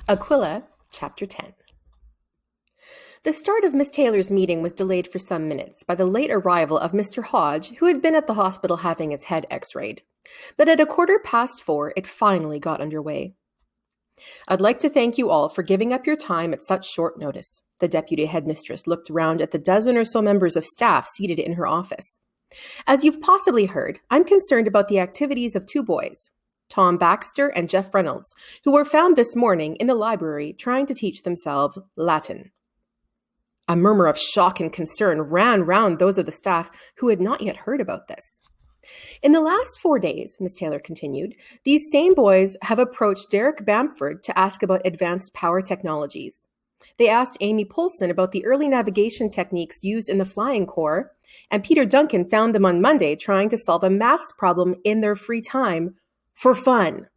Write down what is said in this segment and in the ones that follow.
Aquila, Chapter 10. The start of Miss Taylor's meeting was delayed for some minutes by the late arrival of Mr. Hodge, who had been at the hospital having his head x-rayed. But at 4:15, it finally got underway. "I'd like to thank you all for giving up your time at such short notice." The deputy headmistress looked round at the dozen or so members of staff seated in her office. "As you've possibly heard, I'm concerned about the activities of two boys, Tom Baxter and Jeff Reynolds, who were found this morning in the library trying to teach themselves Latin." A murmur of shock and concern ran round those of the staff who had not yet heard about this. "In the last 4 days," Miss Taylor continued, "these same boys have approached Derek Bamford to ask about advanced power technologies. They asked Amy Polson about the early navigation techniques used in the Flying Corps, and Peter Duncan found them on Monday trying to solve a maths problem in their free time for fun.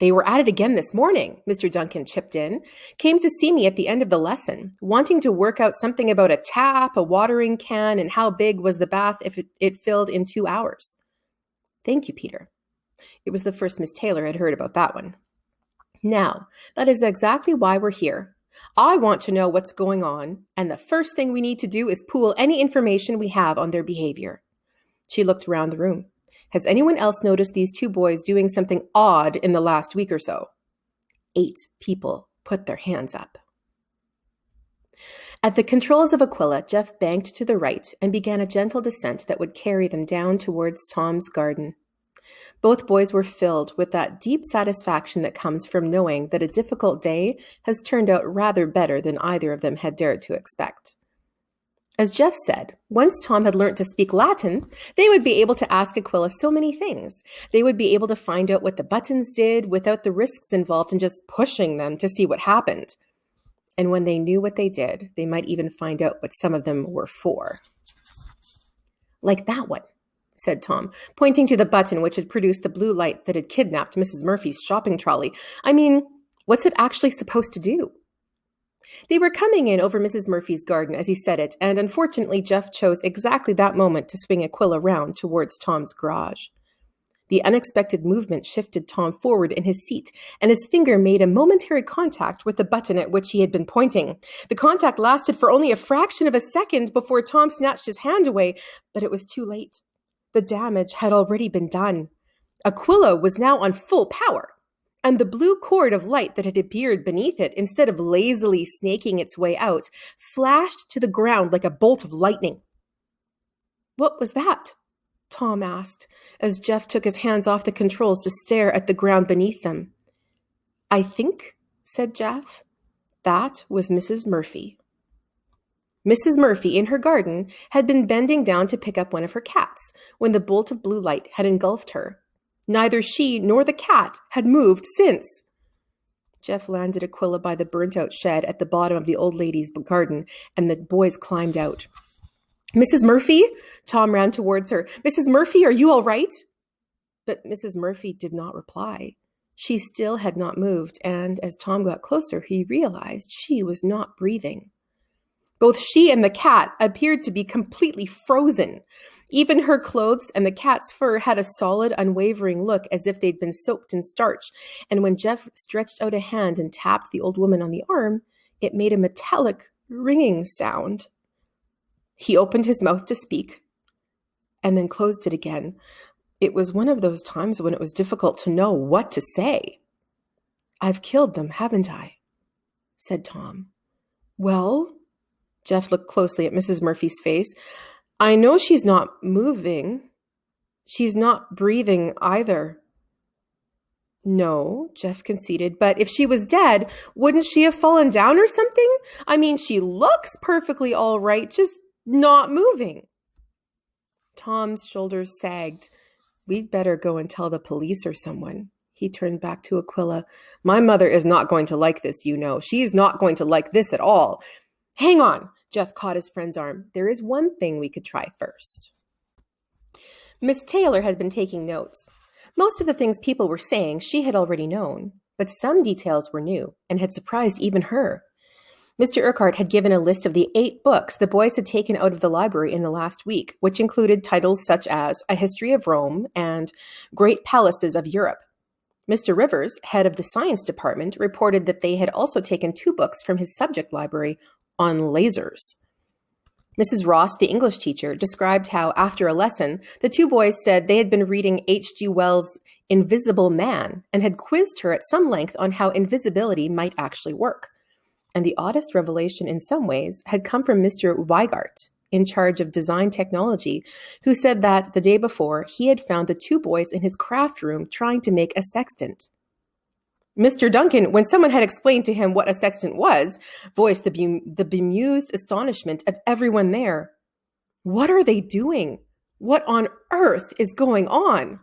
They were at it again this morning," Mr. Duncan chipped in. "Came to see me at the end of the lesson, wanting to work out something about a tap, a watering can, and how big was the bath if it filled in 2 hours. "Thank you, Peter." It was the first Miss Taylor had heard about that one. "Now, that is exactly why we're here. I want to know what's going on, and the first thing we need to do is pool any information we have on their behavior." She looked around the room. "Has anyone else noticed these two boys doing something odd in the last week or so?" 8 people put their hands up. At the controls of Aquila, Jeff banked to the right and began a gentle descent that would carry them down towards Tom's garden. Both boys were filled with that deep satisfaction that comes from knowing that a difficult day has turned out rather better than either of them had dared to expect. As Jeff said, once Tom had learnt to speak Latin, they would be able to ask Aquila so many things. They would be able to find out what the buttons did without the risks involved in just pushing them to see what happened. And when they knew what they did, they might even find out what some of them were for. "Like that one," said Tom, pointing to the button which had produced the blue light that had kidnapped Mrs. Murphy's shopping trolley. "I mean, what's it actually supposed to do?" They were coming in over Mrs. Murphy's garden as he said it, and unfortunately Jeff chose exactly that moment to swing Aquila round towards Tom's garage. The unexpected movement shifted Tom forward in his seat, and his finger made a momentary contact with the button at which he had been pointing. The contact lasted for only a fraction of a second before Tom snatched his hand away, but it was too late. The damage had already been done. Aquila was now on full power, and the blue cord of light that had appeared beneath it, instead of lazily snaking its way out, flashed to the ground like a bolt of lightning. "What was that?" Tom asked, as Jeff took his hands off the controls to stare at the ground beneath them. "I think," said Jeff, "that was Mrs. Murphy." Mrs. Murphy, in her garden, had been bending down to pick up one of her cats when the bolt of blue light had engulfed her. Neither she nor the cat had moved since. Jeff landed Aquila by the burnt-out shed at the bottom of the old lady's garden, and the boys climbed out. "Mrs. Murphy?" Tom ran towards her. "Mrs. Murphy, are you all right?" But Mrs. Murphy did not reply. She still had not moved, and as Tom got closer, he realized she was not breathing. Both she and the cat appeared to be completely frozen. Even her clothes and the cat's fur had a solid, unwavering look as if they'd been soaked in starch, and when Jeff stretched out a hand and tapped the old woman on the arm, it made a metallic, ringing sound. He opened his mouth to speak, and then closed it again. It was one of those times when it was difficult to know what to say. "I've killed them, haven't I?" said Tom. "Well?" Jeff looked closely at Mrs. Murphy's face. "I know she's not moving. She's not breathing either." "No," Jeff conceded, "but if she was dead, wouldn't she have fallen down or something? I mean, she looks perfectly all right, just not moving." Tom's shoulders sagged. "We'd better go and tell the police or someone." He turned back to Aquila. "My mother is not going to like this, you know. She is not going to like this at all." "Hang on," Jeff caught his friend's arm. "There is one thing we could try first." Miss Taylor had been taking notes. Most of the things people were saying she had already known, but some details were new and had surprised even her. Mr. Urquhart had given a list of the 8 books the boys had taken out of the library in the last week, which included titles such as A History of Rome and Great Palaces of Europe. Mr. Rivers, head of the science department, reported that they had also taken 2 books from his subject library on lasers. Mrs. Ross, the English teacher, described how, after a lesson, the 2 boys said they had been reading H.G. Wells' Invisible Man and had quizzed her at some length on how invisibility might actually work. And the oddest revelation in some ways had come from Mr. Weigart, in charge of design technology, who said that the day before he had found the 2 boys in his craft room trying to make a sextant. Mr. Duncan, when someone had explained to him what a sextant was, voiced the bemused astonishment of everyone there. What are they doing? What on earth is going on?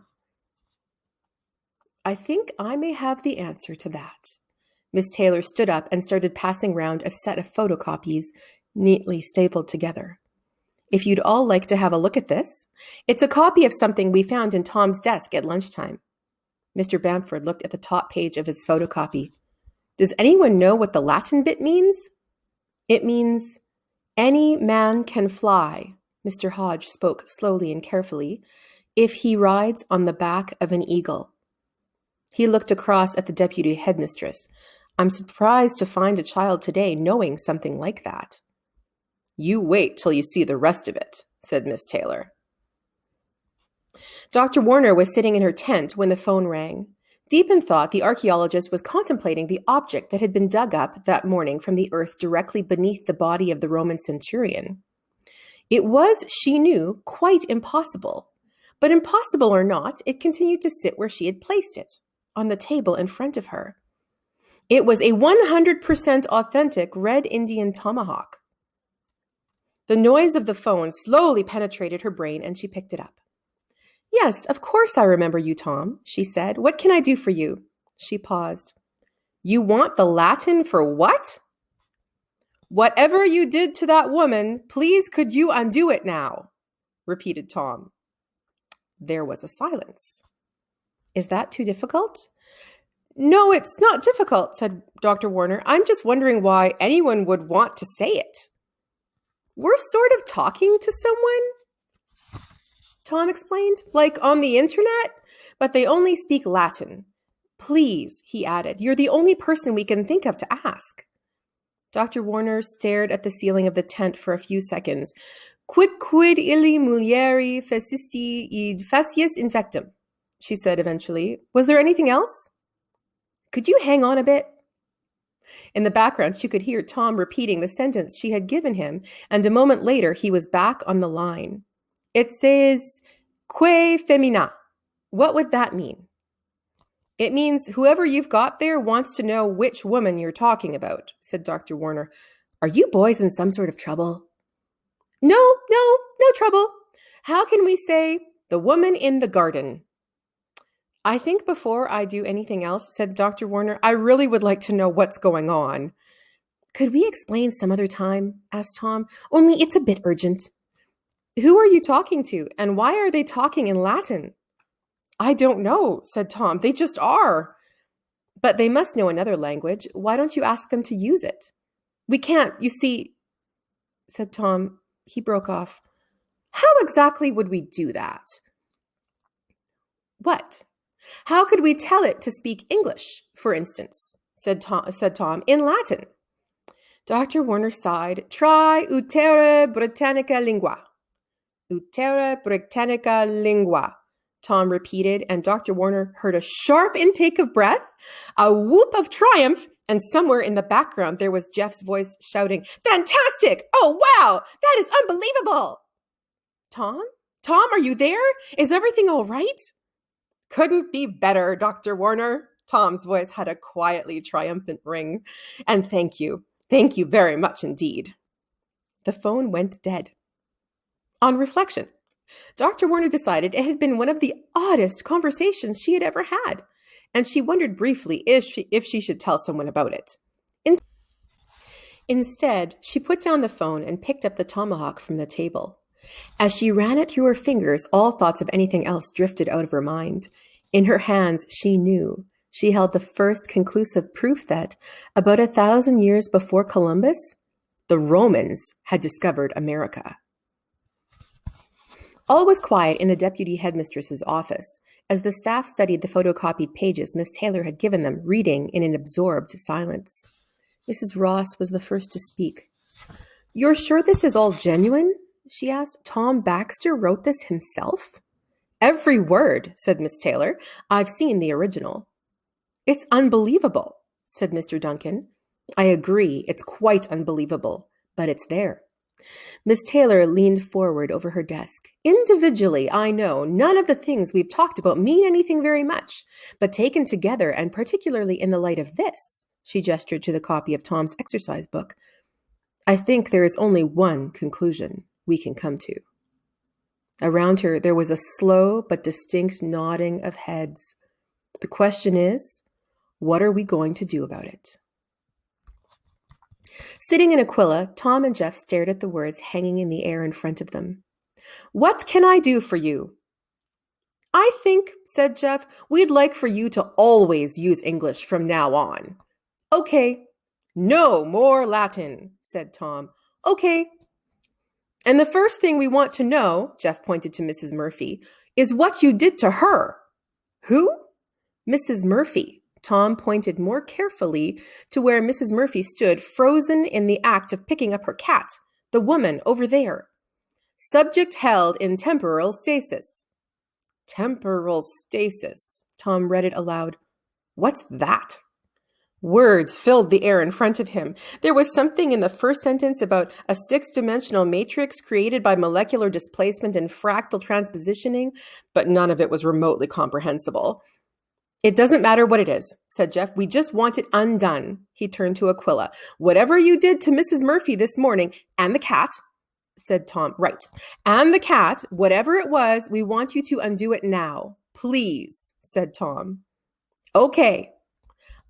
I think I may have the answer to that. Miss Taylor stood up and started passing round a set of photocopies neatly stapled together. If you'd all like to have a look at this, it's a copy of something we found in Tom's desk at lunchtime. Mr. Bamford looked at the top page of his photocopy. Does anyone know what the Latin bit means? It means, any man can fly, Mr. Hodge spoke slowly and carefully, if he rides on the back of an eagle. He looked across at the deputy headmistress. I'm surprised to find a child today knowing something like that. You wait till you see the rest of it, said Miss Taylor. Dr. Warner was sitting in her tent when the phone rang. Deep in thought, the archaeologist was contemplating the object that had been dug up that morning from the earth directly beneath the body of the Roman centurion. It was, she knew, quite impossible. But impossible or not, it continued to sit where she had placed it, on the table in front of her. It was a 100% authentic Red Indian tomahawk. The noise of the phone slowly penetrated her brain, and she picked it up. Yes, of course I remember you, Tom, she said. What can I do for you? She paused. You want the Latin for what? Whatever you did to that woman, please could you undo it now? Repeated Tom. There was a silence. Is that too difficult? No, it's not difficult, said Dr. Warner. I'm just wondering why anyone would want to say it. We're sort of talking to someone, Tom explained, like on the internet, but they only speak Latin. Please, he added, you're the only person we can think of to ask. Dr. Warner stared at the ceiling of the tent for a few seconds. Quid illi mulieri fecisti id facius infectum, she said eventually. Was there anything else? Could you hang on a bit? In the background, she could hear Tom repeating the sentence she had given him, and a moment later, he was back on the line. It says, que femina. What would that mean? It means whoever you've got there wants to know which woman you're talking about, said Dr. Warner. Are you boys in some sort of trouble? No trouble. How can we say the woman in the garden? I think before I do anything else, said Dr. Warner, I really would like to know what's going on. Could we explain some other time? Asked Tom. Only it's a bit urgent. Who are you talking to, and why are they talking in Latin? I don't know, said Tom. They just are. But they must know another language. Why don't you ask them to use it? We can't, you see, said Tom. He broke off. How exactly would we do that? What? How could we tell it to speak English, for instance, said Tom, in Latin? Dr. Warner sighed. Try utere Britannica lingua. Utere Britannica lingua, Tom repeated, and Dr. Warner heard a sharp intake of breath, a whoop of triumph, and somewhere in the background there was Jeff's voice shouting, Fantastic! Oh, wow! That is unbelievable! Tom? Tom, are you there? Is everything all right? Couldn't be better, Dr. Warner. Tom's voice had a quietly triumphant ring. And thank you very much indeed. The phone went dead. On reflection, Dr. Warner decided it had been one of the oddest conversations she had ever had, and she wondered briefly if she should tell someone about it. Instead, she put down the phone and picked up the tomahawk from the table. As she ran it through her fingers, all thoughts of anything else drifted out of her mind. In her hands, she knew she held the first conclusive proof that, about 1,000 years before Columbus, the Romans had discovered America. All was quiet in the deputy headmistress's office, as the staff studied the photocopied pages Miss Taylor had given them, reading in an absorbed silence. Mrs. Ross was the first to speak. "You're sure this is all genuine?" she asked. "Tom Baxter wrote this himself?" "Every word," said Miss Taylor. "I've seen the original." "It's unbelievable," said Mr. Duncan. "I agree, it's quite unbelievable, but it's there." Miss Taylor leaned forward over her desk. "Individually, I know, none of the things we've talked about mean anything very much, but taken together, and particularly in the light of this," she gestured to the copy of Tom's exercise book, "I think there is only one conclusion we can come to." Around her, there was a slow but distinct nodding of heads. "The question is, what are we going to do about it?" Sitting in Aquila, Tom and Jeff stared at the words hanging in the air in front of them. "What can I do for you?" "I think," said Jeff, "we'd like for you to always use English from now on." "Okay." "No more Latin," said Tom. "Okay." "And the first thing we want to know," Jeff pointed to Mrs. Murphy, "is what you did to her." "Who?" "Mrs. Murphy." Tom pointed more carefully to where Mrs. Murphy stood, frozen in the act of picking up her cat, the woman over there. "Subject held in temporal stasis." "Temporal stasis." Tom read it aloud. "What's that?" Words filled the air in front of him. There was something in the first sentence about a six-dimensional matrix created by molecular displacement and fractal transpositioning, but none of it was remotely comprehensible. "It doesn't matter what it is," said Jeff. "We just want it undone." He turned to Aquila. "Whatever you did to Mrs. Murphy this morning, and the cat," said Tom. "Right. And the cat, whatever it was, we want you to undo it now. Please," said Tom. "Okay."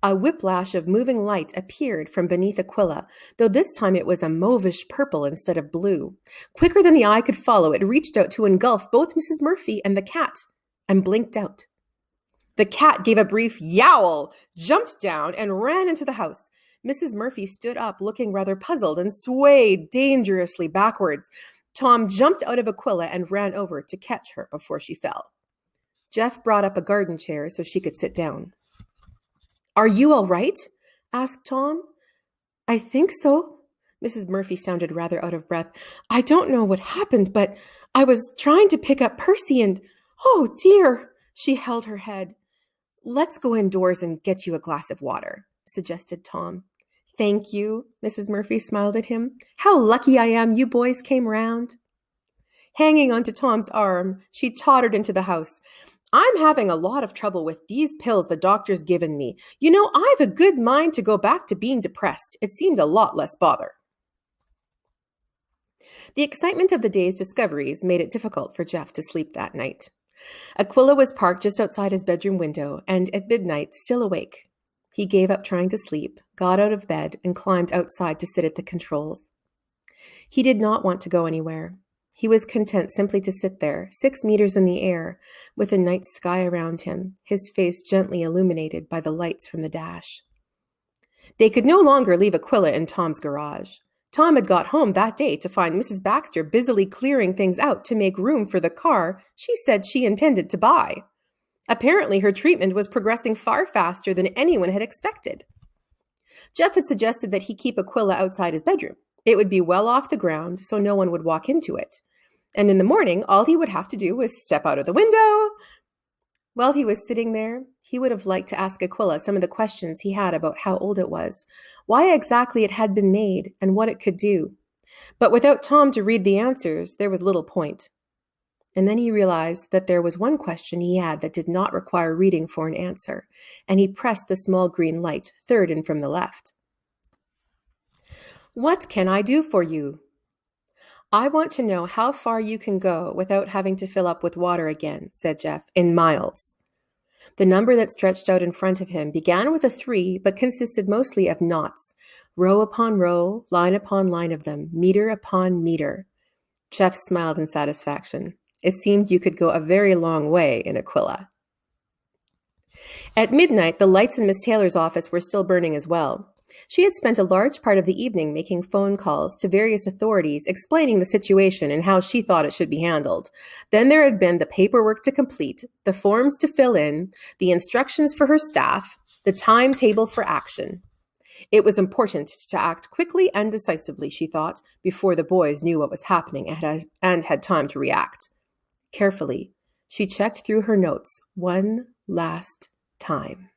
A whiplash of moving light appeared from beneath Aquila, though this time it was a mauvish purple instead of blue. Quicker than the eye could follow, it reached out to engulf both Mrs. Murphy and the cat, and blinked out. The cat gave a brief yowl, jumped down, and ran into the house. Mrs. Murphy stood up, looking rather puzzled, and swayed dangerously backwards. Tom jumped out of Aquila and ran over to catch her before she fell. Jeff brought up a garden chair so she could sit down. "Are you all right?" asked Tom. "I think so." Mrs. Murphy sounded rather out of breath. "I don't know what happened, but I was trying to pick up Percy and, oh dear," she held her head. "Let's go indoors and get you a glass of water," suggested Tom. "Thank you," Mrs. Murphy smiled at him. "How lucky I am you boys came round." Hanging onto Tom's arm, she tottered into the house. "I'm having a lot of trouble with these pills the doctor's given me. You know, I've a good mind to go back to being depressed. It seemed a lot less bother." The excitement of the day's discoveries made it difficult for Jeff to sleep that night. Aquila was parked just outside his bedroom window, and at midnight, still awake. He gave up trying to sleep, got out of bed, and climbed outside to sit at the controls. He did not want to go anywhere. He was content simply to sit there, 6 meters in the air, with the night sky around him, his face gently illuminated by the lights from the dash. They could no longer leave Aquila in Tom's garage. Tom had got home that day to find Mrs. Baxter busily clearing things out to make room for the car she said she intended to buy. Apparently, her treatment was progressing far faster than anyone had expected. Jeff had suggested that he keep Aquila outside his bedroom. It would be well off the ground, so no one would walk into it. And in the morning, all he would have to do was step out of the window. While he was sitting there, he would have liked to ask Aquila some of the questions he had about how old it was, why exactly it had been made, and what it could do. But without Tom to read the answers, there was little point. And then he realized that there was one question he had that did not require reading for an answer, and he pressed the small green light, third in from the left. "What can I do for you?" "I want to know how far you can go without having to fill up with water again," said Jeff, "in miles." The number that stretched out in front of him began with a 3, but consisted mostly of knots, row upon row, line upon line of them, meter upon meter. Jeff smiled in satisfaction. It seemed you could go a very long way in Aquila. At midnight, the lights in Miss Taylor's office were still burning as well. She had spent a large part of the evening making phone calls to various authorities explaining the situation and how she thought it should be handled. Then there had been the paperwork to complete, the forms to fill in, the instructions for her staff, the timetable for action. It was important to act quickly and decisively, she thought, before the boys knew what was happening and had time to react. Carefully, she checked through her notes one last time.